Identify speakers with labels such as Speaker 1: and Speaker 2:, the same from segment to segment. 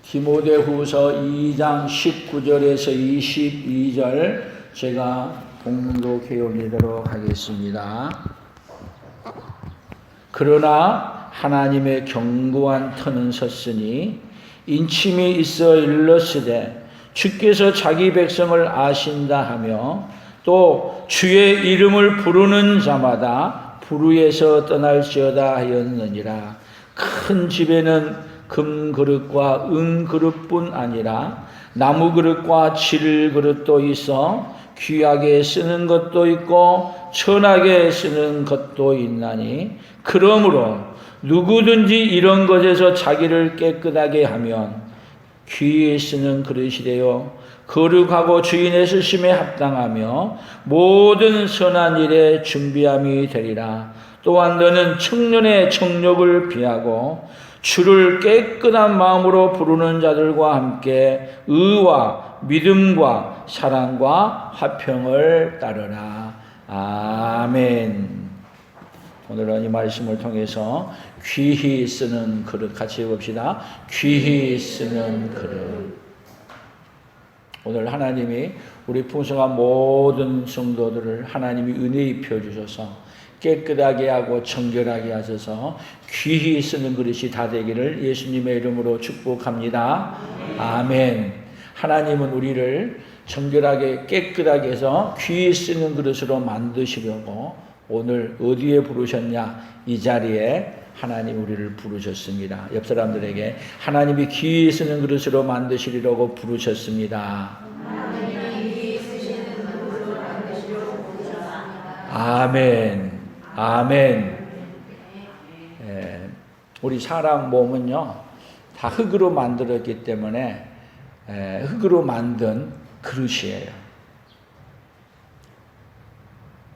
Speaker 1: 디모데후서 2장 19절에서 22절 제가 봉독해 올리도록 하겠습니다. 그러나 하나님의 견고한 터는 섰으니 인침이 있어 일렀으되 주께서 자기 백성을 아신다 하며 또 주의 이름을 부르는 자마다 불의에서 떠날지어다 하였느니라. 큰 집에는 금그릇과 은그릇뿐 아니라 나무그릇과 질그릇도 있어 귀하게 쓰는 것도 있고 천하게 쓰는 것도 있나니 그러므로 누구든지 이런 것에서 자기를 깨끗하게 하면 귀에 쓰는 그릇이 되어 거룩하고 주인의 쓰심에 합당하며 모든 선한 일에 준비함이 되리라. 또한 너는 청년의 정욕을 피하고 주를 깨끗한 마음으로 부르는 자들과 함께 의와 믿음과 사랑과 화평을 따르라. 아멘. 오늘은 이 말씀을 통해서 귀히 쓰는 그릇 같이 해봅시다. 귀히 쓰는 그릇. 오늘 하나님이 우리 풍성한 모든 성도들을 하나님이 은혜 입혀 주셔서 깨끗하게 하고 정결하게 하셔서 귀히 쓰는 그릇이 다 되기를 예수님의 이름으로 축복합니다. 아멘. 하나님은 우리를 정결하게 깨끗하게 해서 귀히 쓰는 그릇으로 만드시려고 오늘 어디에 부르셨냐? 이 자리에 하나님 우리를 부르셨습니다. 옆 사람들에게 하나님이 귀히 쓰는 그릇으로 만드시려고 부르셨습니다. 아멘. 아멘. 우리 사람 몸은요, 다 흙으로 만들었기 때문에 흙으로 만든 그릇이에요.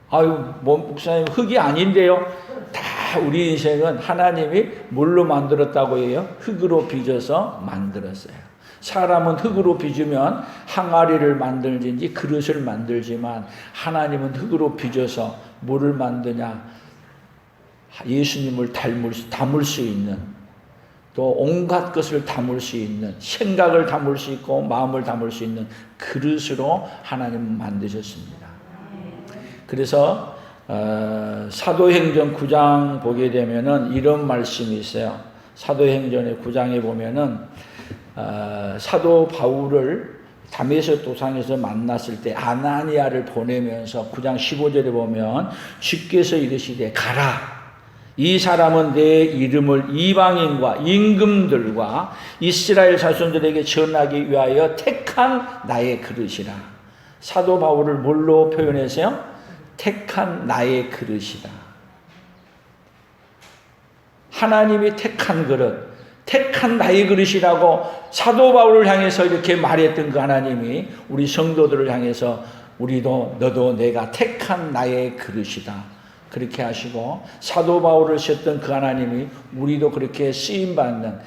Speaker 1: 아유, 목사님 흙이 아닌데요. 다 우리 인생은 하나님이 뭘로 만들었다고 해요? 흙으로 빚어서 만들었어요. 사람은 흙으로 빚으면 항아리를 만들든지 그릇을 만들지만 하나님은 흙으로 빚어서 뭐를 만드냐? 예수님을 담을 수 있는, 또 온갖 것을 담을 수 있는, 생각을 담을 수 있고 마음을 담을 수 있는 그릇으로 하나님은 만드셨습니다. 그래서 사도행전 9장 보게 되면은 이런 말씀이 있어요. 사도행전의 9장에 보면은 사도 바울을 다메섹 도상에서 만났을 때 아나니아를 보내면서 9장 15절에 보면 주께서 이르시되 가라. 이 사람은 내 이름을 이방인과 임금들과 이스라엘 자손들에게 전하기 위하여 택한 나의 그릇이라. 사도 바울을 뭘로 표현했어요? 택한 나의 그릇이다. 하나님이 택한 그릇, 택한 나의 그릇이라고 사도 바울을 향해서 이렇게 말했던 그 하나님이 우리 성도들을 향해서 우리도 너도 내가 택한 나의 그릇이다. 그렇게 하시고 사도 바울을 쓰셨던 그 하나님이 우리도 그렇게 쓰임받는,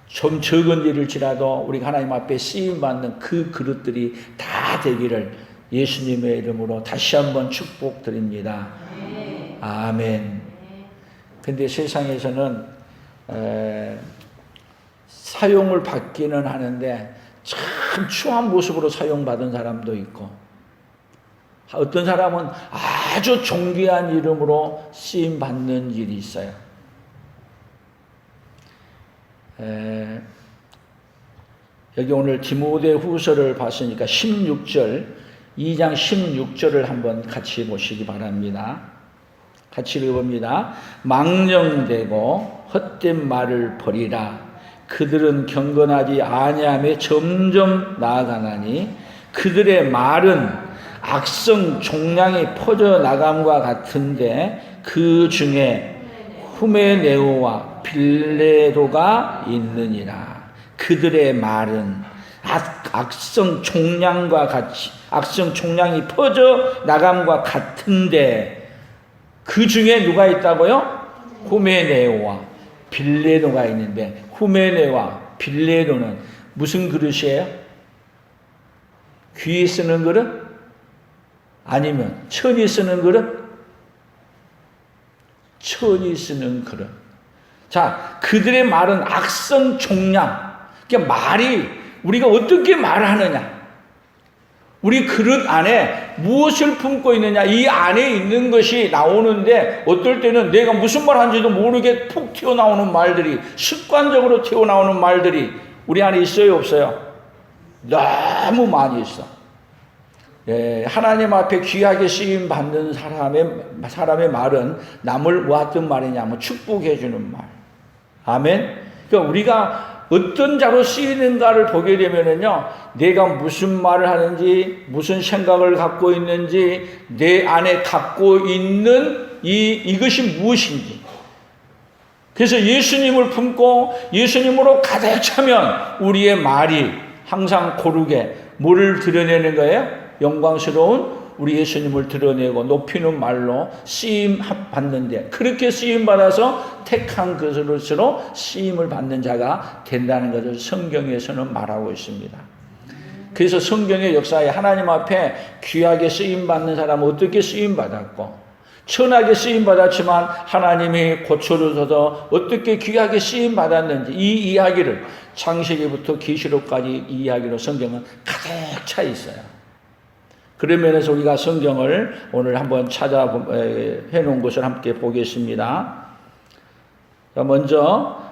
Speaker 1: 좀 적은 일일지라도 우리가 하나님 앞에 쓰임받는 그 그릇들이 다 되기를 예수님의 이름으로 다시 한번 축복드립니다. 아멘. 근데 세상에서는 사용을 받기는 하는데 참 추한 모습으로 사용받은 사람도 있고, 어떤 사람은 아주 존귀한 이름으로 쓰임받는 일이 있어요. 여기 오늘 디모데후서를 봤으니까 16절, 2장 16절을 한번 같이 보시기 바랍니다. 같이 읽어봅니다. 망령되고 헛된 말을 버리라. 그들은 경건하지 아니하며 점점 나아가나니 그들의 말은 악성 종량이 퍼져나감과 같은데 그 중에 후메네오와 빌레도가 있느니라. 그들의 말은 악성 종량과 같이, 악성 종량이 퍼져나감과 같은데 그 중에 누가 있다고요? 후메네오와 빌레도가 있는데, 후메네와 빌레도는 무슨 그릇이에요? 귀에 쓰는 그릇? 아니면 천이 쓰는 그릇? 천이 쓰는 그릇. 자, 그들의 말은 악성 종량, 그러니까 말이 우리가 어떻게 말하느냐, 우리 그릇 안에 무엇을 품고 있느냐, 이 안에 있는 것이 나오는데 어떨 때는 내가 무슨 말 하는지도 모르게 푹 튀어나오는 말들이, 습관적으로 튀어나오는 말들이 우리 안에 있어요, 없어요? 너무 많이 있어. 예, 하나님 앞에 귀하게 쓰임 받는 사람의 말은 남을 어떤 말이냐면 축복해 주는 말. 아멘. 그러니까 우리가 어떤 자로 쓰이는가를 보게 되면은요, 내가 무슨 말을 하는지, 무슨 생각을 갖고 있는지, 내 안에 갖고 있는 이것이 무엇인지. 그래서 예수님을 품고 예수님으로 가득 차면 우리의 말이 항상 고르게 뭐를 드러내는 거예요? 영광스러운 우리 예수님을 드러내고 높이는 말로 쓰임 받는데, 그렇게 쓰임 받아서 택한 것으로 쓰임을 받는 자가 된다는 것을 성경에서는 말하고 있습니다. 그래서 성경의 역사에 하나님 앞에 귀하게 쓰임 받는 사람은 어떻게 쓰임 받았고, 천하게 쓰임 받았지만 하나님이 고쳐주셔서 어떻게 귀하게 쓰임 받았는지, 이 이야기를 창세기부터 계시록까지 이 이야기로 성경은 가득 차 있어요. 그런 면에서 우리가 성경을 오늘 한번 해놓은 것을 함께 보겠습니다. 먼저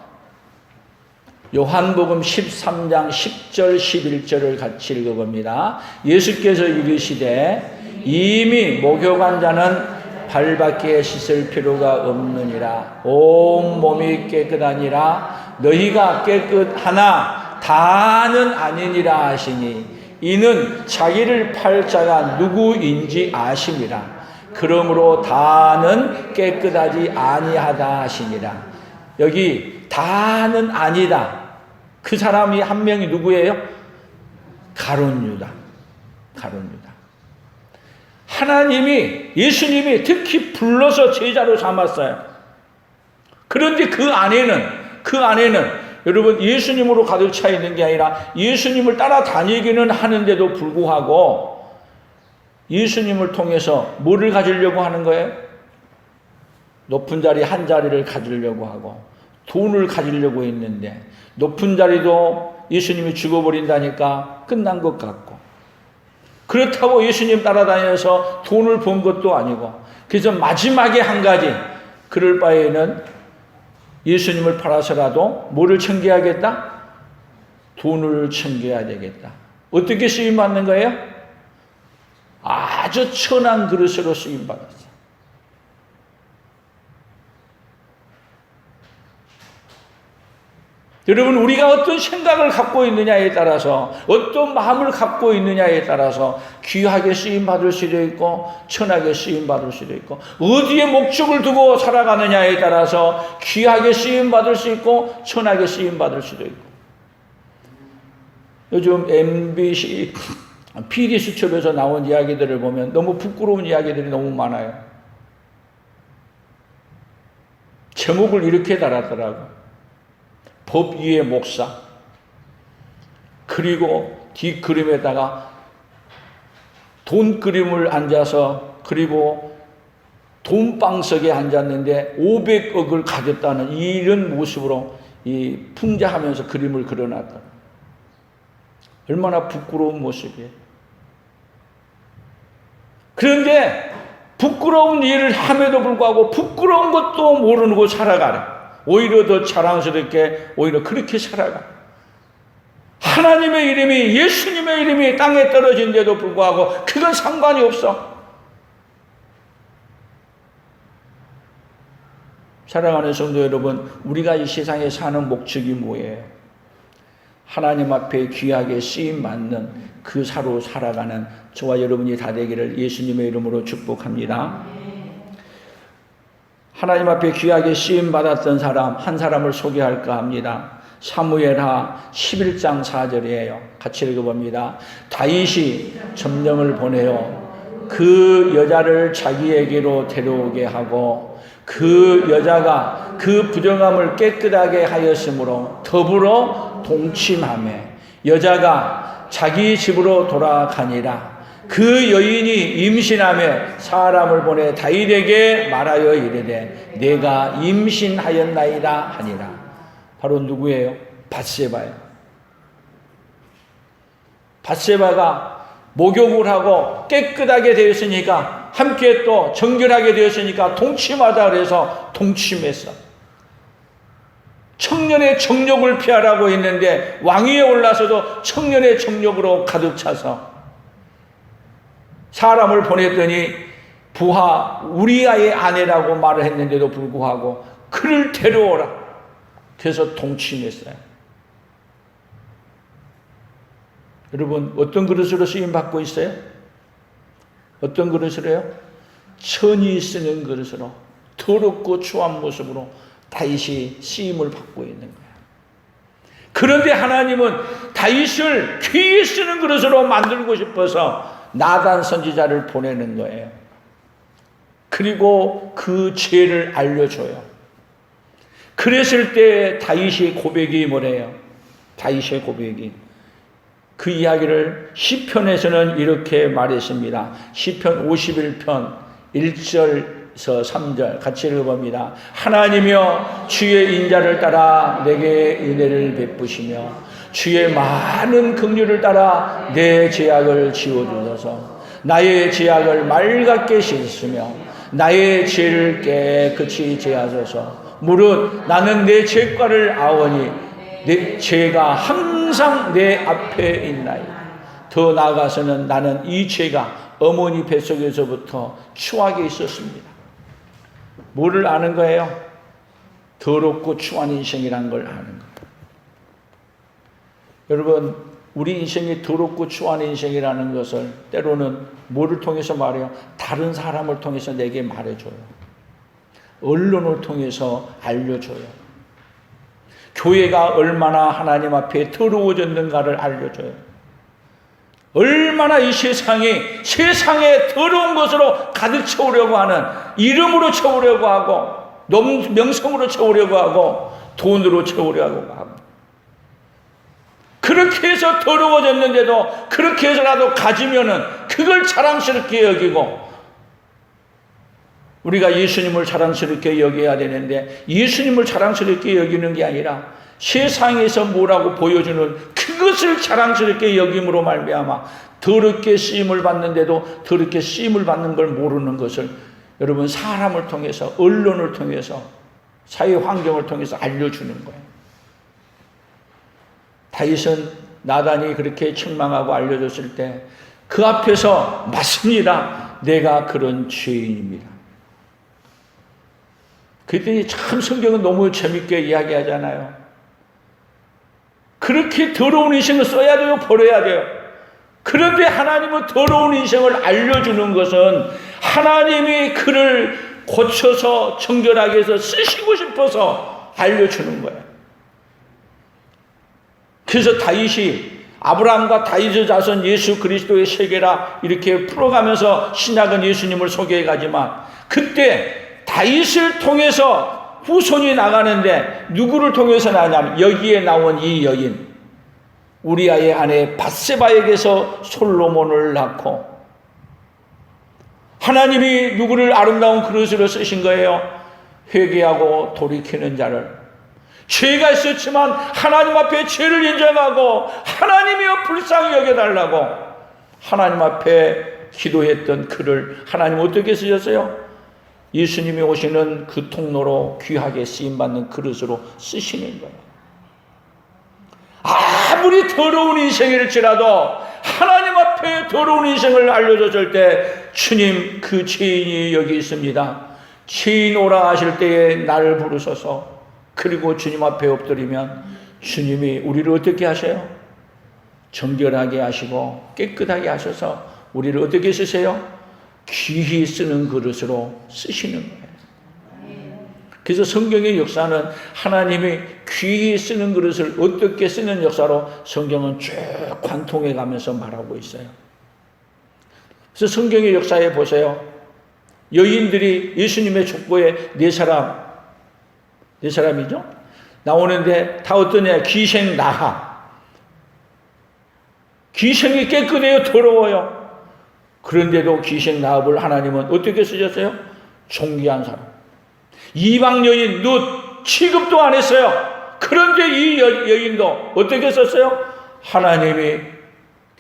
Speaker 1: 요한복음 13장 10절 11절을 같이 읽어봅니다. 예수께서 이르시되 이미 목욕한 자는 발밖에 씻을 필요가 없느니라. 온 몸이 깨끗하니라. 너희가 깨끗하나 다는 아니니라 하시니, 이는 자기를 팔 자가 누구인지 아심이라. 그러므로 다는 깨끗하지 아니하다 하시니라. 여기 다는 아니다, 그 사람이 한 명이 누구예요? 가룟 유다. 하나님이, 예수님이 특히 불러서 제자로 삼았어요. 그런데 그 안에는 여러분, 예수님으로 가득 차 있는 게 아니라 예수님을 따라다니기는 하는데도 불구하고 예수님을 통해서 뭐를 가지려고 하는 거예요? 높은 자리 한 자리를 가지려고 하고 돈을 가지려고 했는데, 높은 자리도 예수님이 죽어버린다니까 끝난 것 같고, 그렇다고 예수님 따라다녀서 돈을 번 것도 아니고, 그래서 마지막에 한 가지, 그럴 바에는 예수님을 팔아서라도 뭐를 챙겨야겠다? 돈을 챙겨야 되겠다. 어떻게 쓰임받는 거예요? 아주 천한 그릇으로 쓰임받았어요. 여러분, 우리가 어떤 생각을 갖고 있느냐에 따라서, 어떤 마음을 갖고 있느냐에 따라서 귀하게 쓰임받을 수도 있고 천하게 쓰임받을 수도 있고, 어디에 목적을 두고 살아가느냐에 따라서 귀하게 쓰임받을 수 있고 천하게 쓰임받을 수도 있고. 요즘 MBC PD수첩에서 나온 이야기들을 보면 너무 부끄러운 이야기들이 너무 많아요. 제목을 이렇게 달았더라고요. 법 위의 목사. 그리고 뒷그림에다가 돈 그림을 앉아서, 그리고 돈방석에 앉았는데 500억을 가졌다는 이런 모습으로 이 풍자하면서 그림을 그려놨다. 얼마나 부끄러운 모습이에요. 그런데 부끄러운 일을 함에도 불구하고 부끄러운 것도 모르고 살아가라. 오히려 더 자랑스럽게 오히려 그렇게 살아가. 하나님의 이름이, 예수님의 이름이 땅에 떨어진데도 불구하고 그건 상관이 없어. 사랑하는 성도 여러분, 우리가 이 세상에 사는 목적이 뭐예요? 하나님 앞에 귀하게 쓰임받는 그 사로 살아가는 저와 여러분이 다 되기를 예수님의 이름으로 축복합니다. 하나님 앞에 귀하게 쓰임받았던 사람, 한 사람을 소개할까 합니다. 사무엘하 11장 4절이에요. 같이 읽어봅니다. 다윗이 점령을 보내어 그 여자를 자기에게로 데려오게 하고, 그 여자가 그 부정함을 깨끗하게 하였으므로 더불어 동침하며 여자가 자기 집으로 돌아가니라. 그 여인이 임신하며 사람을 보내 다윗에게 말하여 이르되 내가 임신하였나이다 하니라. 바로 누구예요? 밧세바예요. 밧세바가 목욕을 하고 깨끗하게 되었으니까, 함께 또 정결하게 되었으니까 동침하다 그래서 동침했어. 청년의 정욕을 피하라고 했는데 왕위에 올라서도 청년의 정욕으로 가득 차서 사람을 보냈더니 부하 우리아의 아내라고 말을 했는데도 불구하고 그를 데려오라. 그래서 동침했어요. 여러분, 어떤 그릇으로 쓰임받고 있어요? 어떤 그릇으로요? 천이 쓰는 그릇으로, 더럽고 추한 모습으로 다윗이 쓰임을 받고 있는 거예요. 그런데 하나님은 다윗을 귀히 쓰는 그릇으로 만들고 싶어서 나단 선지자를 보내는 거예요. 그리고 그 죄를 알려줘요. 그랬을 때 다윗의 고백이 뭐래요? 다윗의 고백이, 그 이야기를 시편에서는 이렇게 말했습니다. 시편 51편 1절에서 3절 같이 읽어봅니다. 하나님이여 주의 인자를 따라 내게 은혜를 베푸시며 주의 많은 긍휼을 따라 내 죄악을 지워주소서. 나의 죄악을 맑게 씻으며 나의 죄를 깨끗이 제하소서. 무릇 나는 내 죄과를 아오니 내 죄가 항상 내 앞에 있나이다. 더 나아가서는 나는 이 죄가 어머니 뱃속에서부터 추하게 있었습니다. 뭐를 아는 거예요? 더럽고 추한 인생이란 걸 아는 거예요. 여러분, 우리 인생이 더럽고 추한 인생이라는 것을 때로는 뭐를 통해서 말해요? 다른 사람을 통해서 내게 말해줘요. 언론을 통해서 알려줘요. 교회가 얼마나 하나님 앞에 더러워졌는가를 알려줘요. 얼마나 이 세상에 더러운 것으로 가득 채우려고 하는, 이름으로 채우려고 하고, 명성으로 채우려고 하고, 돈으로 채우려고 하고, 그렇게 해서 더러워졌는데도 그렇게 해서라도 가지면은 그걸 자랑스럽게 여기고, 우리가 예수님을 자랑스럽게 여겨야 되는데 예수님을 자랑스럽게 여기는 게 아니라 세상에서 뭐라고 보여주는 그것을 자랑스럽게 여김으로 말미암아 더럽게 쓰임을 받는데도 더럽게 쓰임을 받는 걸 모르는 것을 여러분, 사람을 통해서, 언론을 통해서, 사회 환경을 통해서 알려주는 거예요. 다윗은 나단이 그렇게 책망하고 알려줬을 때 그 앞에서 맞습니다. 내가 그런 죄인입니다. 그랬더니 참 성경은 너무 재밌게 이야기하잖아요. 그렇게 더러운 인생을 써야 돼요? 버려야 돼요? 그런데 하나님은 더러운 인생을 알려주는 것은 하나님이 그를 고쳐서 정결하게 해서 쓰시고 싶어서 알려주는 거예요. 그래서 다윗이 아브라함과 다윗의 자손 예수 그리스도의 세계라 이렇게 풀어가면서 신약은 예수님을 소개해 가지만 그때 다윗을 통해서 후손이 나가는데 누구를 통해서 나냐면 여기에 나온 이 여인 우리아의 아내 밧세바에게서 솔로몬을 낳고 하나님이 누구를 아름다운 그릇으로 쓰신 거예요? 회개하고 돌이키는 자를, 죄가 있었지만 하나님 앞에 죄를 인정하고 하나님이여 불쌍히 여겨달라고 하나님 앞에 기도했던 그를 하나님 어떻게 쓰셨어요? 예수님이 오시는 그 통로로 귀하게 쓰임받는 그릇으로 쓰시는 거예요. 아무리 더러운 인생일지라도 하나님 앞에 더러운 인생을 알려줬을 때 주님 그 죄인이 여기 있습니다. 죄인 오라 하실 때에 나를 부르셔서 그리고 주님 앞에 엎드리면 주님이 우리를 어떻게 하세요? 정결하게 하시고 깨끗하게 하셔서 우리를 어떻게 쓰세요? 귀히 쓰는 그릇으로 쓰시는 거예요. 그래서 성경의 역사는 하나님이 귀히 쓰는 그릇을 어떻게 쓰는 역사로 성경은 쭉 관통해 가면서 말하고 있어요. 그래서 성경의 역사에 보세요. 여인들이 예수님의 족보에 네 사람이죠? 나오는데 다 어떠냐? 기생 나하. 기생이 깨끗해요? 더러워요? 그런데도 기생 나합을 하나님은 어떻게 쓰셨어요? 존귀한 사람. 이방 여인 룻 취급도 안 했어요. 그런데 이 여인도 어떻게 썼어요? 하나님이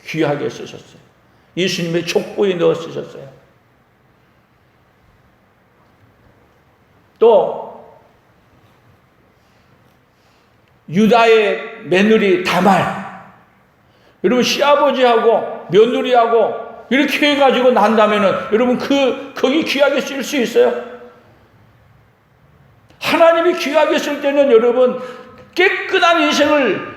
Speaker 1: 귀하게 쓰셨어요. 예수님의 족보에 넣어 쓰셨어요. 또 유다의 며느리 다말, 여러분 시아버지하고 며느리하고 이렇게 해가지고 난다면은 여러분 거기 귀하게 쓸 수 있어요? 하나님이 귀하게 쓸 때는 여러분 깨끗한 인생을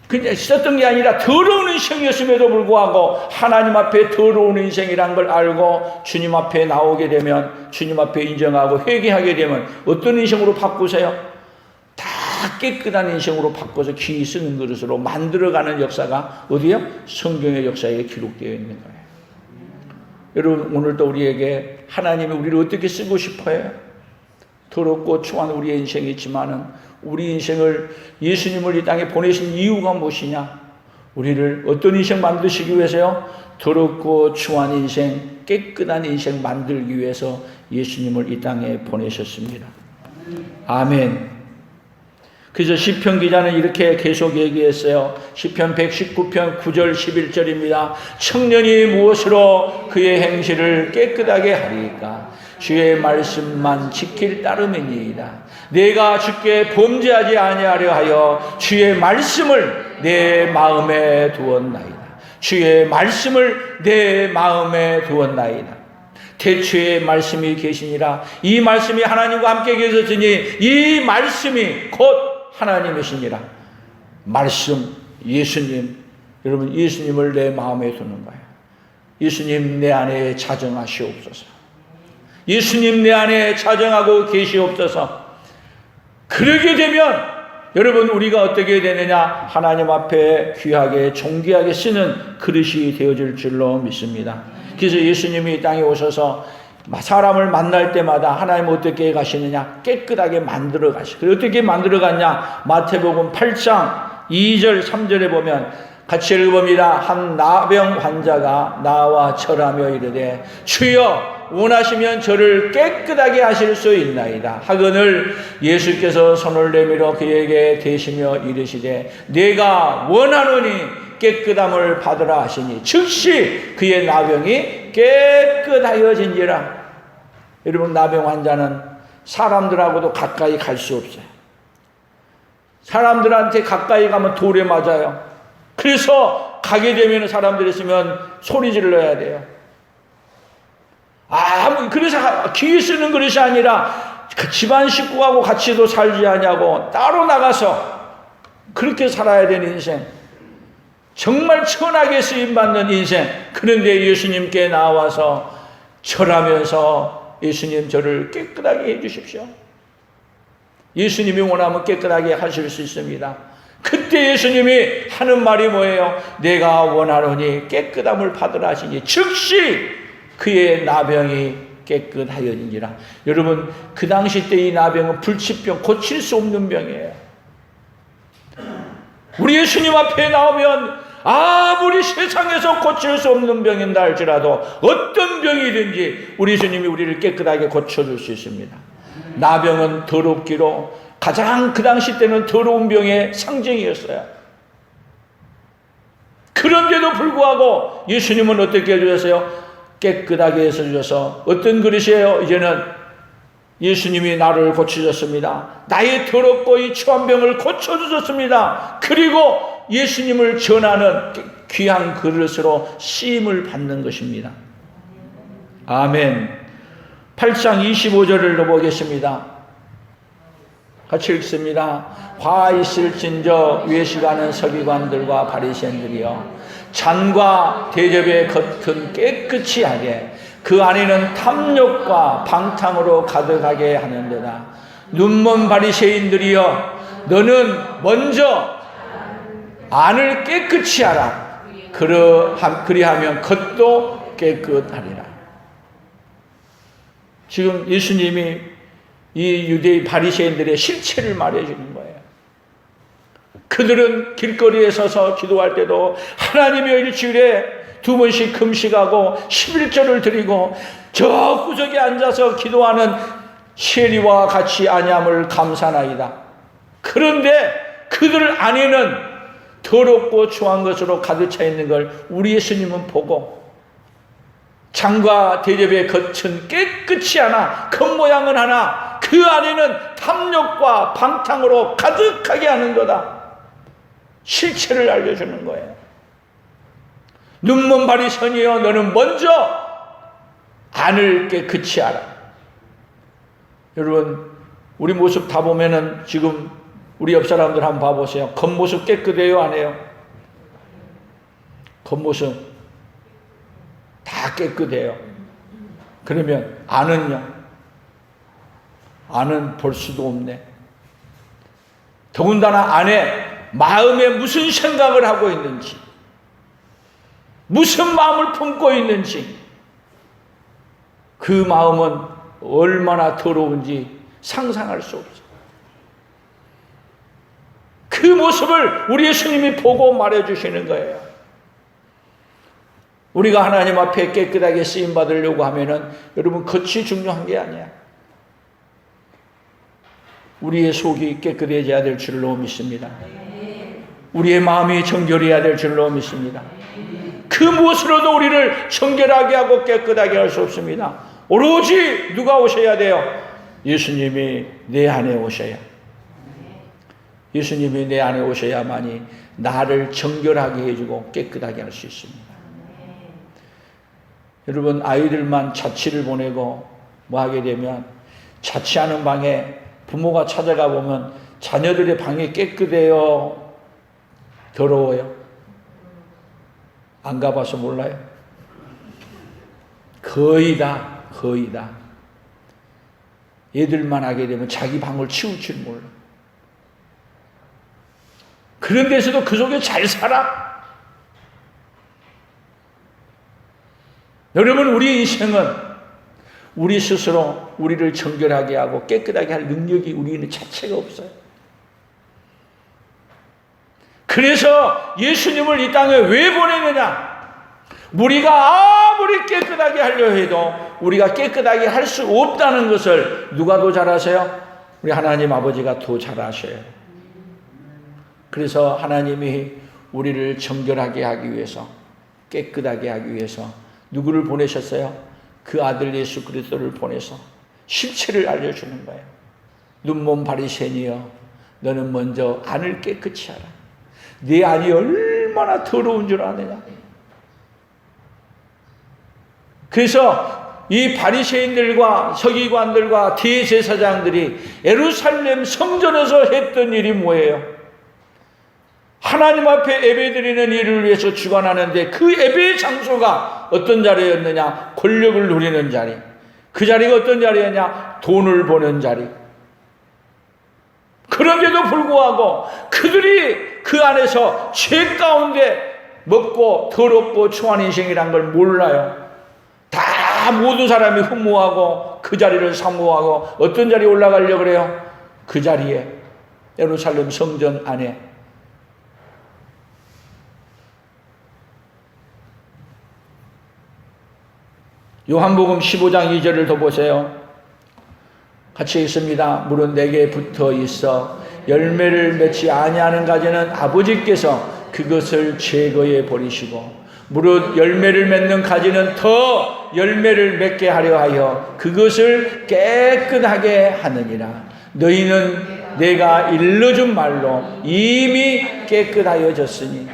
Speaker 1: 그냥 썼던 게 아니라 더러운 인생이었음에도 불구하고 하나님 앞에 더러운 인생이란 걸 알고 주님 앞에 나오게 되면, 주님 앞에 인정하고 회개하게 되면 어떤 인생으로 바꾸세요? 다 깨끗한 인생으로 바꿔서 귀히 쓰는 그릇으로 만들어가는 역사가 어디요? 성경의 역사에 기록되어 있는 거예요. 여러분 오늘도 우리에게 하나님이 우리를 어떻게 쓰고 싶어요? 더럽고 추한 우리의 인생이 있지만은 우리 인생을, 예수님을 이 땅에 보내신 이유가 무엇이냐? 우리를 어떤 인생 만드시기 위해서요? 더럽고 추한 인생, 깨끗한 인생 만들기 위해서 예수님을 이 땅에 보내셨습니다. 아멘. 그래서 시편 기자는 이렇게 계속 얘기했어요. 시편 119편 9절 11절입니다. 청년이 무엇으로 그의 행실을 깨끗하게 하리까? 주의 말씀만 지킬 따름이니이다. 내가 주께 범죄하지 아니하려 하여 주의 말씀을 내 마음에 두었나이다. 주의 말씀을 내 마음에 두었나이다. 태초에 말씀이 계시니라. 이 말씀이 하나님과 함께 계셨으니 이 말씀이 곧 하나님이시니라. 말씀, 예수님. 여러분 예수님을 내 마음에 두는 거예요. 예수님 내 안에 자정하시옵소서. 예수님 내 안에 자정하고 계시옵소서. 그러게 되면 여러분 우리가 어떻게 되느냐? 하나님 앞에 귀하게 존귀하게 쓰는 그릇이 되어질 줄로 믿습니다. 그래서 예수님이 이 땅에 오셔서 사람을 만날 때마다 하나님 어떻게 가시느냐? 깨끗하게 만들어 가시고. 어떻게 만들어 갔냐? 마태복음 8장 2절 3절에 보면 같이 읽어봅니다. 한 나병 환자가 나와 절하며 이르되 주여 원하시면 저를 깨끗하게 하실 수 있나이다 하거늘 예수께서 손을 내밀어 그에게 대시며 이르시되 내가 원하노니 깨끗함을 받으라 하시니 즉시 그의 나병이 깨끗하여진지라. 여러분 나병 환자는 사람들하고도 가까이 갈 수 없어요. 사람들한테 가까이 가면 돌에 맞아요. 그래서 가게 되면 사람들이 있으면 소리 질러야 돼요. 그래서 귀에 쓰는 그릇이 아니라 집안 식구하고 같이도 살지 않냐고 따로 나가서 그렇게 살아야 되는 인생. 정말 천하게 쓰임받는 인생. 그런데 예수님께 나와서 절하면서 예수님 저를 깨끗하게 해주십시오. 예수님이 원하면 깨끗하게 하실 수 있습니다. 그때 예수님이 하는 말이 뭐예요? 내가 원하노니 깨끗함을 받으라 하시니 즉시 그의 나병이 깨끗하여진지라. 여러분 그 당시 때 이 나병은 불치병, 고칠 수 없는 병이에요. 우리 예수님 앞에 나오면 아무리 세상에서 고칠 수 없는 병인다 할지라도 어떤 병이든지 우리 예수님이 우리를 깨끗하게 고쳐줄 수 있습니다. 나병은 더럽기로 가장 그 당시 때는 더러운 병의 상징이었어요. 그런데도 불구하고 예수님은 어떻게 해주셨어요? 깨끗하게 해주셔서 어떤 그릇이에요? 이제는 예수님이 나를 고쳐줬습니다. 나의 더럽고 이 추한 병을 고쳐주셨습니다. 그리고 예수님을 전하는 귀한 그릇으로 쓰임을 받는 것입니다. 아멘. 8장 25절을 보겠습니다. 같이 읽습니다. 화 있을진저 외식하는 서기관들과 바리새인들이여 잔과 대접의 겉은 깨끗이 하게 그 안에는 탐욕과 방탕으로 가득하게 하는데다. 눈먼 바리새인들이여 너는 먼저 안을 깨끗이 하라. 그리하면 겉도 깨끗하리라. 지금 예수님이 이 유대의 바리새인들의 실체를 말해주는 거예요. 그들은 길거리에 서서 기도할 때도 하나님의 일주일에 2번씩 금식하고 11절을 드리고 저 구석에 앉아서 기도하는 시엘리와 같이 아니함을 감사나이다. 그런데 그들 안에는 더럽고 추한 것으로 가득 차 있는 걸 우리 예수님은 보고 장과 대접의 겉은 깨끗이 하나 겉모양은 하나 그 안에는 탐욕과 방탕으로 가득하게 하는 거다. 실체를 알려주는 거예요. 눈먼 바리새인이여 너는 먼저 안을 깨끗이 하라. 여러분 우리 모습 다 보면은 지금 우리 옆 사람들 한번 봐보세요. 겉모습 깨끗해요 안 해요? 겉모습 다 깨끗해요. 그러면 안은요? 안은 볼 수도 없네. 더군다나 안에 마음에 무슨 생각을 하고 있는지 무슨 마음을 품고 있는지 그 마음은 얼마나 더러운지 상상할 수 없어요. 그 모습을 우리 예수님이 보고 말해주시는 거예요. 우리가 하나님 앞에 깨끗하게 쓰임받으려고 하면은 여러분 겉이 중요한 게 아니야. 우리의 속이 깨끗해져야 될 줄로 믿습니다. 우리의 마음이 정결해야 될 줄로 믿습니다. 그 무엇으로도 우리를 정결하게 하고 깨끗하게 할 수 없습니다. 오로지 누가 오셔야 돼요? 예수님이 내 안에 오셔야. 예수님이 내 안에 오셔야만이 나를 정결하게 해주고 깨끗하게 할 수 있습니다. 여러분 아이들만 자취를 보내고 뭐 하게 되면 자취하는 방에 부모가 찾아가 보면 자녀들의 방이 깨끗해요? 더러워요? 안 가봐서 몰라요? 거의 다 애들만 하게 되면 자기 방을 치울 줄 몰라. 그런 데서도 그 속에 잘 살아. 여러분 우리 인생은 우리 스스로 우리를 정결하게 하고 깨끗하게 할 능력이 우리는 자체가 없어요. 그래서 예수님을 이 땅에 왜 보내느냐? 우리가 아무리 깨끗하게 하려 해도 우리가 깨끗하게 할 수 없다는 것을 누가 더 잘 아세요? 우리 하나님 아버지가 더 잘 아셔요. 그래서 하나님이 우리를 정결하게 하기 위해서 깨끗하게 하기 위해서 누구를 보내셨어요? 그 아들 예수 그리스도를 보내서 실체를 알려주는 거예요. 눈먼 바리새인이여 너는 먼저 안을 깨끗이 하라. 네 안이 얼마나 더러운 줄 아느냐. 그래서 이 바리새인들과 서기관들과 대제사장들이 예루살렘 성전에서 했던 일이 뭐예요? 하나님 앞에 예배드리는 일을 위해서 주관하는데 그 예배의 장소가 어떤 자리였느냐? 권력을 누리는 자리. 그 자리가 어떤 자리였냐? 돈을 버는 자리. 그런데도 불구하고 그들이 그 안에서 죄 가운데 먹고 더럽고 추한 인생이란 걸 몰라요. 다 모든 사람이 흠모하고 그 자리를 사모하고 어떤 자리에 올라가려고 그래요? 그 자리에 예루살렘 성전 안에 요한복음 15장 2절을 더 보세요. 같이 읽습니다. 물은 내게 붙어 있어 열매를 맺지 아니하는 가지는 아버지께서 그것을 제거해 버리시고 무릇 열매를 맺는 가지는 더 열매를 맺게 하려 하여 그것을 깨끗하게 하느니라. 너희는 내가 일러준 말로 이미 깨끗하여졌으니.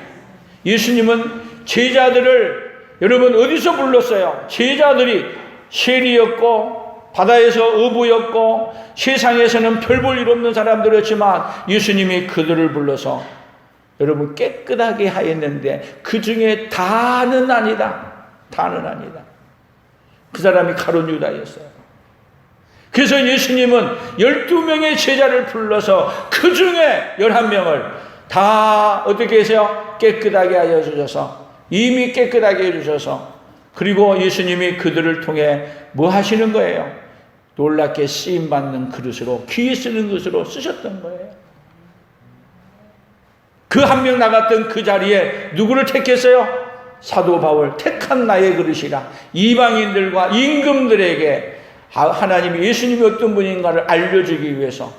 Speaker 1: 예수님은 제자들을 여러분 어디서 불렀어요? 제자들이 세리였고 바다에서 어부였고 세상에서는 별 볼 일 없는 사람들이었지만 예수님이 그들을 불러서 여러분 깨끗하게 하였는데 그 중에 다는 아니다. 다는 아니다. 그 사람이 가룟 유다였어요. 그래서 예수님은 12명의 제자를 불러서 그 중에 11명을 다 어떻게 해서요? 깨끗하게 하여 주셔서 이미 깨끗하게 해주셔서 그리고 예수님이 그들을 통해 뭐 하시는 거예요? 놀랍게 쓰임받는 그릇으로 귀에 쓰는 것으로 쓰셨던 거예요. 그 한 명 나갔던 그 자리에 누구를 택했어요? 사도 바울. 택한 나의 그릇이라 이방인들과 임금들에게 하나님이 예수님이 어떤 분인가를 알려주기 위해서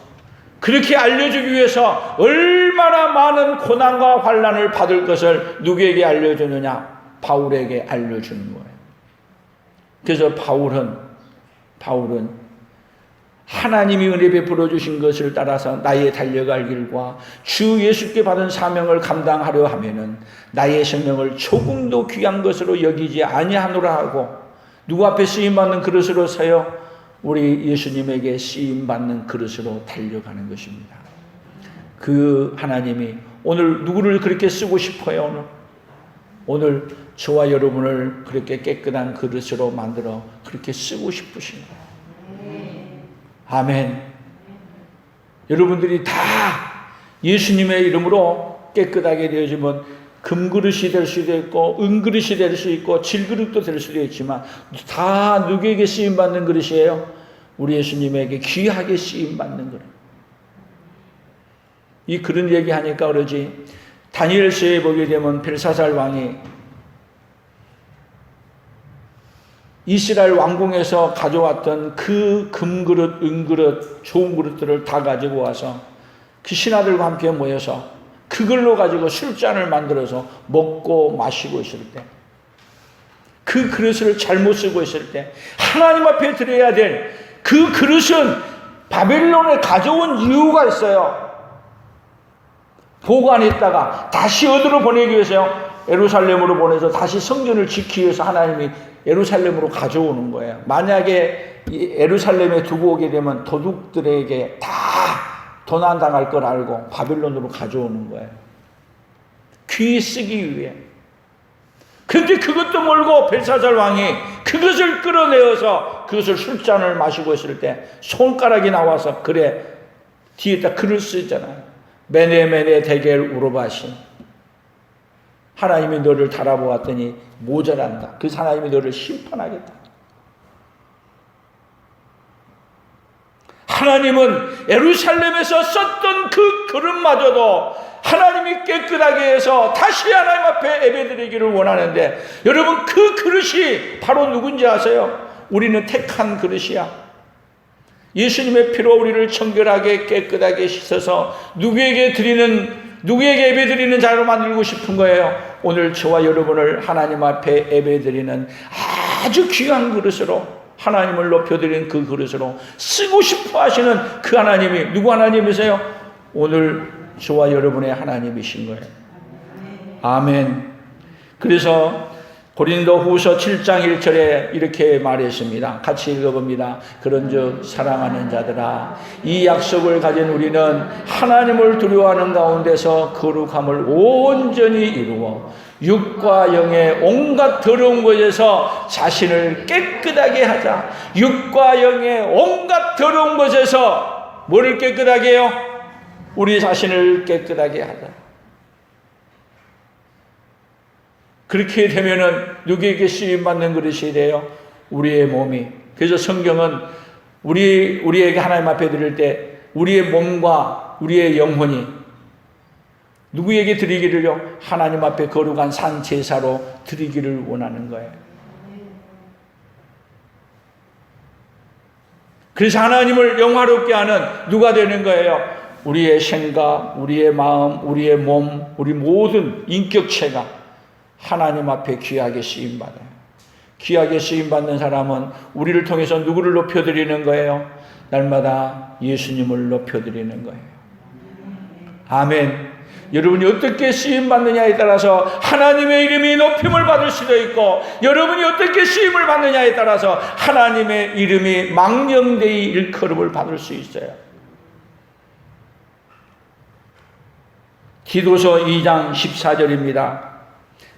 Speaker 1: 그렇게 알려주기 위해서 얼마나 많은 고난과 환난을 받을 것을 누구에게 알려주느냐? 바울에게 알려주는 거예요. 그래서 바울은 하나님이 은혜 베풀어 주신 것을 따라서 나의 달려갈 길과 주 예수께 받은 사명을 감당하려 하면은 나의 생명을 조금도 귀한 것으로 여기지 아니하노라 하고, 누구 앞에 쓰임받는 그릇으로 서요? 우리 예수님에게 쓰임받는 그릇으로 달려가는 것입니다. 그 하나님이 오늘 누구를 그렇게 쓰고 싶어요? 오늘 저와 여러분을 그렇게 깨끗한 그릇으로 만들어 그렇게 쓰고 싶으신 거예요. 아멘. 여러분들이 다 예수님의 이름으로 깨끗하게 되어지면 금그릇이 될 수도 있고 은그릇이 될 수 있고 질그릇도 될 수도 있지만 다 누구에게 쓰임받는 그릇이에요? 우리 예수님에게 귀하게 쓰임받는 그릇. 이 그런 얘기하니까 그러지, 다니엘서에 보게 되면 벨사살 왕이 이스라엘 왕궁에서 가져왔던 그 금그릇, 은그릇, 좋은 그릇들을 다 가지고 와서 그 신하들과 함께 모여서 그걸로 가지고 술잔을 만들어서 먹고 마시고 있을 때, 그 그릇을 잘못 쓰고 있을 때 하나님 앞에 드려야 될 그 그릇은 바벨론에 가져온 이유가 있어요. 보관했다가 다시 어디로 보내기 위해서요? 예루살렘으로 보내서 다시 성전을 지키기 위해서 하나님이 예루살렘으로 가져오는 거예요. 만약에 예루살렘에 두고 오게 되면 도둑들에게 다 도난당할 걸 알고 바빌론으로 가져오는 거예요. 귀히 쓰기 위해. 그런데 그것도 모르고 벨사살 왕이 그것을 끌어내어서 그것을 술잔을 마시고 있을 때 손가락이 나와서 그래 뒤에다 글을 쓰잖아요. 메네 데겔 우르바신, 하나님이 너를 달아보았더니 모자란다. 그 하나님이 너를 심판하겠다. 하나님은 예루살렘에서 썼던 그 그릇마저도 하나님이 깨끗하게 해서 다시 하나님 앞에 예배드리기를 원하는데, 여러분 그 그릇이 바로 누군지 아세요? 우리는 택한 그릇이야. 예수님의 피로 우리를 청결하게 깨끗하게 씻어서 누구에게 예배드리는 자로 만들고 싶은 거예요. 오늘 저와 여러분을 하나님 앞에 예배드리는 아주 귀한 그릇으로, 하나님을 높여드리는 그 그릇으로 쓰고 싶어 하시는 그 하나님이 누구 하나님이세요? 오늘 저와 여러분의 하나님이신 거예요. 아멘. 그래서 고린도후서 7장 1절에 이렇게 말했습니다. 같이 읽어봅니다. 그런즉 사랑하는 자들아, 이 약속을 가진 우리는 하나님을 두려워하는 가운데서 거룩함을 온전히 이루어 육과 영의 온갖 더러운 것에서 자신을 깨끗하게 하자. 육과 영의 온갖 더러운 것에서 뭐를 깨끗하게 해요? 우리 자신을 깨끗하게 하자. 그렇게 되면은 누구에게 쓰임받는 그릇이 돼요? 우리의 몸이. 그래서 성경은 우리에게 하나님 앞에 드릴 때 우리의 몸과 우리의 영혼이 누구에게 드리기를요? 하나님 앞에 거룩한 산 제사로 드리기를 원하는 거예요. 그래서 하나님을 영화롭게 하는 누가 되는 거예요? 우리의 생각, 우리의 마음, 우리의 몸, 우리 모든 인격체가 하나님 앞에 귀하게 쓰임받아요. 귀하게 쓰임받는 사람은 우리를 통해서 누구를 높여드리는 거예요? 날마다 예수님을 높여드리는 거예요. 아멘. 여러분이 어떻게 쓰임받느냐에 따라서 하나님의 이름이 높임을 받을 수도 있고, 여러분이 어떻게 쓰임을 받느냐에 따라서 하나님의 이름이 망령되이 일컬음을 받을 수 있어요. 디도서 2장 14절입니다.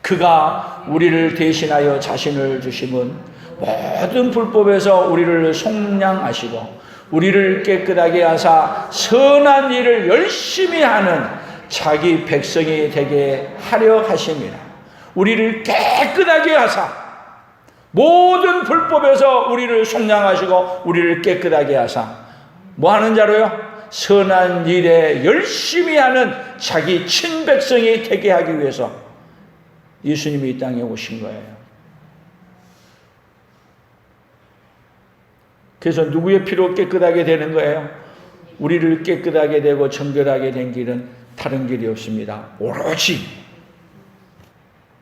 Speaker 1: 그가 우리를 대신하여 자신을 주심은 모든 불법에서 우리를 속량하시고 우리를 깨끗하게 하사 선한 일을 열심히 하는 자기 백성이 되게 하려 하심이라. 우리를 깨끗하게 하사, 모든 불법에서 우리를 속량하시고 우리를 깨끗하게 하사 뭐 하는 자로요? 선한 일에 열심히 하는 자기 친백성이 되게 하기 위해서 예수님이 이 땅에 오신 거예요. 그래서 누구의 피로 깨끗하게 되는 거예요? 우리를 깨끗하게 되고 정결하게 된 길은 다른 길이 없습니다. 오로지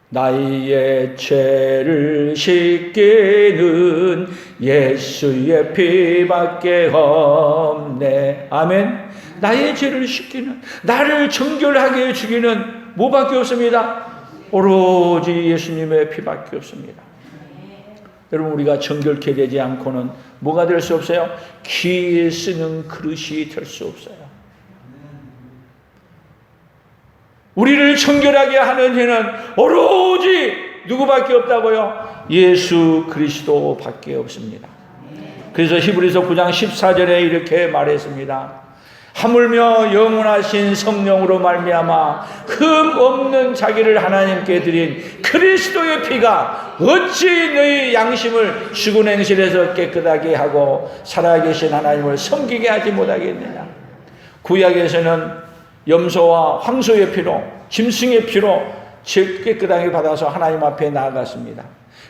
Speaker 1: 나의 죄를 씻기는 예수의 피밖에 없네. 아멘. 나의 죄를 씻기는, 나를 정결하게 해주기는 뭐밖에 없습니다. 오로지 예수님의 피밖에 없습니다. 여러분, 우리가 정결케 되지 않고는 뭐가 될 수 없어요? 귀에 쓰는 그릇이 될 수 없어요. 우리를 정결하게 하는 이는 오로지 누구밖에 없다고요? 예수 그리스도밖에 없습니다. 그래서 히브리서 9장 14절에 이렇게 말했습니다. 하물며 영원하신 성령으로 말미암아 흠 없는 자기를 하나님께 드린 그리스도의 피가 어찌 너희 양심을 죽은 행실에서 깨끗하게 하고 살아계신 하나님을 섬기게 하지 못하겠느냐. 구약에서는 염소와 황소의 피로, 짐승의 피로 깨끗하게 받아서 하나님 앞에 나아갔습니다.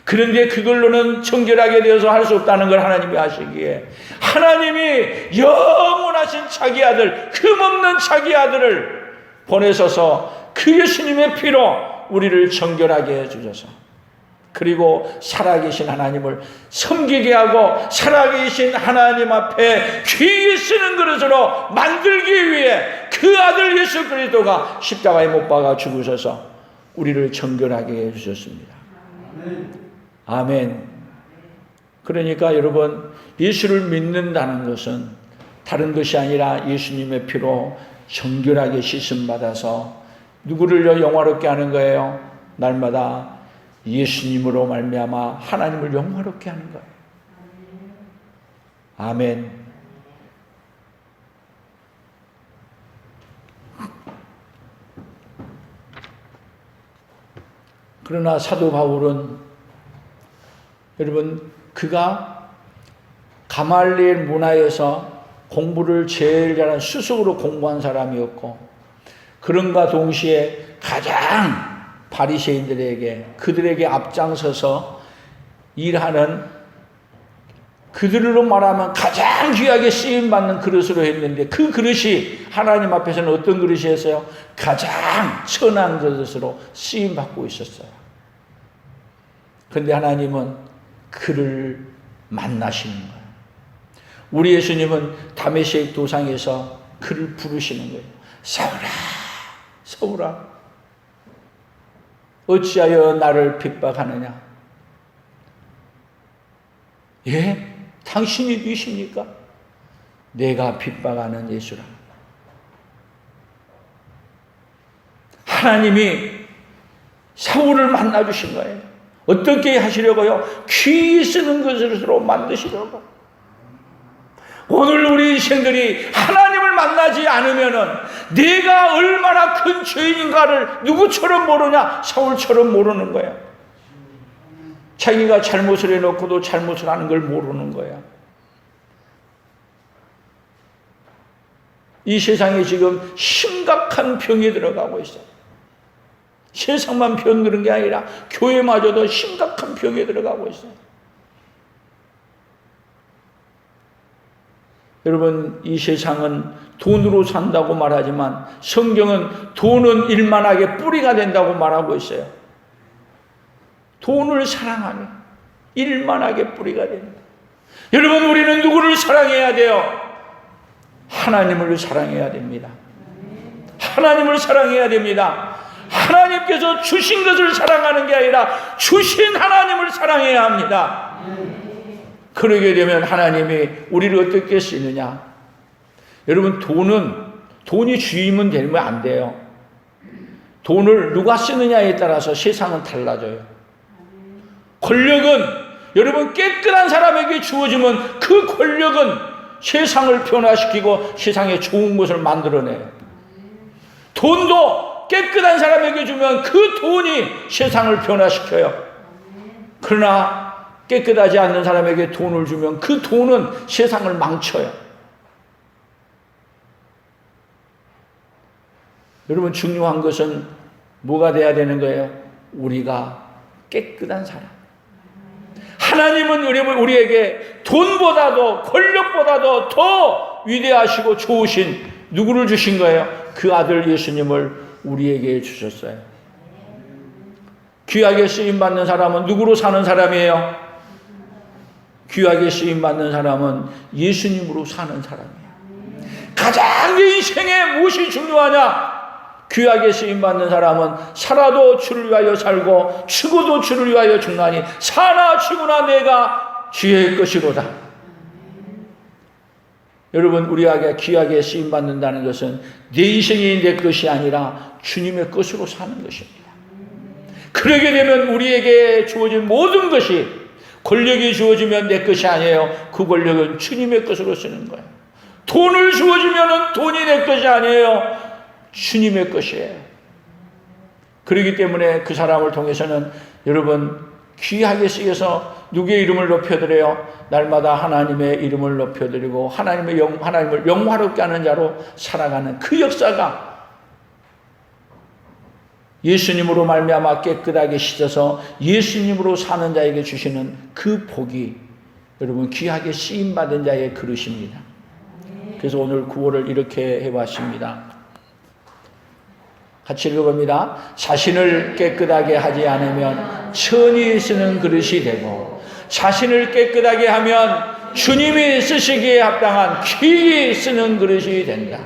Speaker 1: 그런데 그걸로는 정결하게 되어서 할 수 없다는 걸 하나님이 아시기에 하나님이 영원하신 자기 아들, 흠없는 자기 아들을 보내셔서 그 예수님의 피로 우리를 정결하게 해주셔서, 그리고 살아계신 하나님을 섬기게 하고 살아계신 하나님 앞에 귀에 쓰는 그릇으로 만들기 위해 그 아들 예수 그리스도가 십자가에 못 박아 죽으셔서 우리를 정결하게 해주셨습니다. 아멘. 그러니까 여러분, 예수를 믿는다는 것은 다른 것이 아니라 예수님의 피로 정결하게 씻음받아서 누구를 영화롭게 하는 거예요? 날마다 예수님으로 말미암아 하나님을 영화롭게 하는 거예요. 아멘. 그러나 사도 바울은 여러분, 그가 가말리엘 문화에서 공부를 제일 잘한 수석으로 공부한 사람이었고, 그런가 동시에 가장 바리새인들에게, 그들에게 앞장서서 일하는, 그들로 말하면 가장 귀하게 쓰임받는 그릇으로 했는데, 그 그릇이 하나님 앞에서는 어떤 그릇이었어요? 가장 천한 그릇으로 쓰임받고 있었어요. 그런데 하나님은 그를 만나시는 거예요. 우리 예수님은 다메섹 도상에서 그를 부르시는 거예요. 사울아, 사울아, 어찌하여 나를 핍박하느냐? 예? 당신이 누구십니까? 내가 핍박하는 예수라. 하나님이 사울을 만나주신 거예요. 어떻게 하시려고요? 귀 쓰는 것으로 만드시려고. 오늘 우리 인생들이 하나님을 만나지 않으면은 내가 얼마나 큰 죄인인가를 누구처럼 모르냐? 사울처럼 모르는 거야. 자기가 잘못을 해놓고도 잘못을 하는 걸 모르는 거야. 이 세상에 지금 심각한 병이 들어가고 있어요. 세상만 병드는 게 아니라 교회마저도 심각한 병에 들어가고 있어요. 여러분, 이 세상은 돈으로 산다고 말하지만 성경은 돈은 일만하게 뿌리가 된다고 말하고 있어요. 돈을 사랑하면 일만하게 뿌리가 된다. 여러분, 우리는 누구를 사랑해야 돼요? 하나님을 사랑해야 됩니다. 하나님을 사랑해야 됩니다. 하나님께서 주신 것을 사랑하는 게 아니라 주신 하나님을 사랑해야 합니다. 그러게 되면 하나님이 우리를 어떻게 쓰느냐? 여러분, 돈이 주임은 되면 안 돼요. 돈을 누가 쓰느냐에 따라서 세상은 달라져요. 권력은 여러분 깨끗한 사람에게 주어지면 그 권력은 세상을 변화시키고 세상에 좋은 것을 만들어내요. 돈도 깨끗한 사람에게 주면 그 돈이 세상을 변화시켜요. 그러나 깨끗하지 않는 사람에게 돈을 주면 그 돈은 세상을 망쳐요. 여러분, 중요한 것은 뭐가 돼야 되는 거예요? 우리가 깨끗한 사람. 하나님은 우리에게 돈보다도 권력보다도 더 위대하시고 좋으신 누구를 주신 거예요? 그 아들 예수님을 우리에게 주셨어요. 귀하게 쓰임받는 사람은 누구로 사는 사람이에요? 귀하게 쓰임받는 사람은 예수님으로 사는 사람이에요. 가장 내 인생에 무엇이 중요하냐? 귀하게 쓰임받는 사람은 살아도 주를 위하여 살고 죽어도 주를 위하여 죽나니 사나 죽으나 내가 주의 것이로다. 여러분, 우리에게 귀하게 쓰임받는다는 것은 내 인생이 내 것이 아니라 주님의 것으로 사는 것입니다. 그러게 되면 우리에게 주어진 모든 것이, 권력이 주어지면 내 것이 아니에요. 그 권력은 주님의 것으로 쓰는 거예요. 돈을 주어지면 돈이 내 것이 아니에요. 주님의 것이에요. 그렇기 때문에 그 사람을 통해서는 여러분 귀하게 쓰여서 누구의 이름을 높여드려요? 날마다 하나님의 이름을 높여드리고 하나님을 영화롭게 하는 자로 살아가는 그 역사가 예수님으로 말미암아 깨끗하게 씻어서 예수님으로 사는 자에게 주시는 그 복이 여러분 귀하게 쓰임받은 자의 그릇입니다. 그래서 오늘 구호를 이렇게 해봤습니다. 같이 읽어봅니다. 자신을 깨끗하게 하지 않으면 천이 쓰는 그릇이 되고 자신을 깨끗하게 하면 주님이 쓰시기에 합당한 귀히 쓰는 그릇이 된다.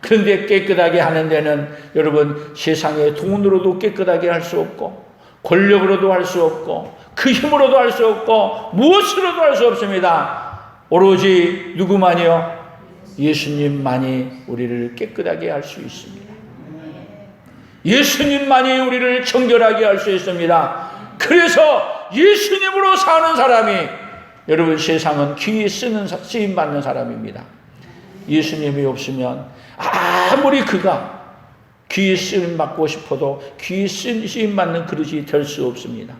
Speaker 1: 그런데 깨끗하게 하는 데는 여러분 세상의 돈으로도 깨끗하게 할 수 없고 권력으로도 할 수 없고 그 힘으로도 할 수 없고 무엇으로도 할 수 없습니다. 오로지 누구만이요? 예수님만이 우리를 깨끗하게 할 수 있습니다. 예수님만이 우리를 정결하게 할 수 있습니다. 그래서 예수님으로 사는 사람이 여러분 세상은 귀히 쓰임받는 사람입니다. 예수님이 없으면 아무리 그가 귀히 쓰임받고 싶어도 귀히 쓰임받는 그릇이 될 수 없습니다.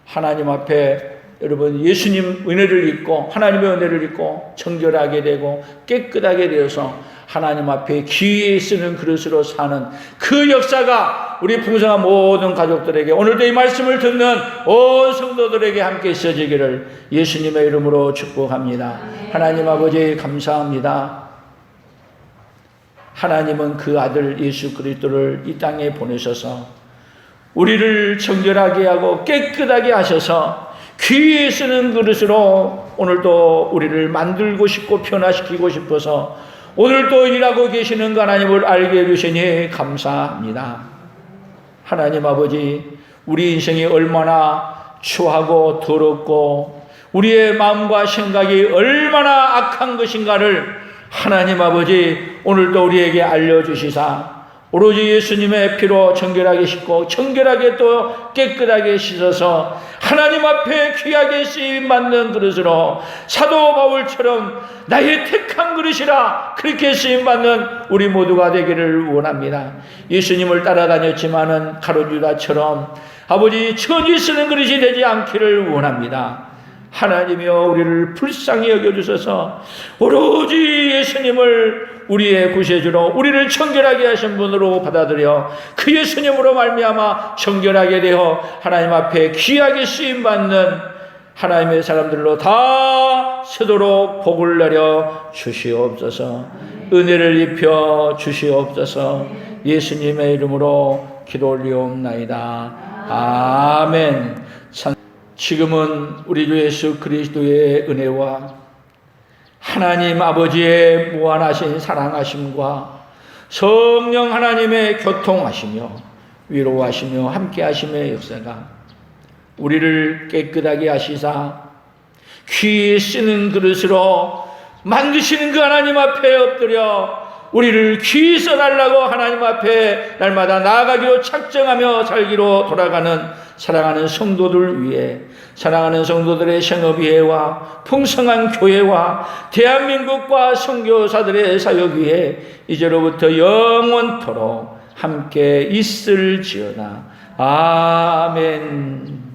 Speaker 1: 하나님 앞에 여러분 예수님 은혜를 입고 하나님의 은혜를 입고 정결하게 되고 깨끗하게 되어서 하나님 앞에 귀히 쓰는 그릇으로 사는 그 역사가 우리 풍성한 모든 가족들에게 오늘도 이 말씀을 듣는 온 성도들에게 함께 있어지기를 예수님의 이름으로 축복합니다. 하나님 아버지 감사합니다. 하나님은 그 아들 예수 그리스도를 이 땅에 보내셔서 우리를 정결하게 하고 깨끗하게 하셔서 귀히 쓰는 그릇으로 오늘도 우리를 만들고 싶고 변화시키고 싶어서 오늘도 일하고 계시는 하나님을 알게 해주시니 감사합니다. 하나님 아버지, 우리 인생이 얼마나 추하고 더럽고 우리의 마음과 생각이 얼마나 악한 것인가를 하나님 아버지 오늘도 우리에게 알려주시사 오로지 예수님의 피로 정결하게 씻고 정결하게 또 깨끗하게 씻어서 하나님 앞에 귀하게 쓰임받는 그릇으로 사도 바울처럼 나의 택한 그릇이라 그렇게 쓰임받는 우리 모두가 되기를 원합니다. 예수님을 따라다녔지만은 가룟 유다처럼 아버지 천이 쓰는 그릇이 되지 않기를 원합니다. 하나님이여 우리를 불쌍히 여겨주셔서 오로지 예수님을 우리의 구세주로 우리를 정결하게 하신 분으로 받아들여 그 예수님으로 말미암아 정결하게 되어 하나님 앞에 귀하게 쓰임받는 하나님의 사람들로 다 세도록 복을 내려 주시옵소서. 은혜를 입혀 주시옵소서. 예수님의 이름으로 기도 올리옵나이다. 아멘. 지금은 우리 주 예수 그리스도의 은혜와 하나님 아버지의 무한하신 사랑하심과 성령 하나님의 교통하시며 위로하시며 함께하심의 역사가 우리를 깨끗하게 하시사 귀히 쓰는 그릇으로 만드시는 그 하나님 앞에 엎드려 우리를 귀히 써달라고 하나님 앞에 날마다 나아가기로 작정하며 살기로 돌아가는 사랑하는 성도들 위해 사랑하는 성도들의 생업위회와 풍성한 교회와 대한민국과 선교사들의 사역 위해 이제로부터 영원토록 함께 있을지어다. 아멘.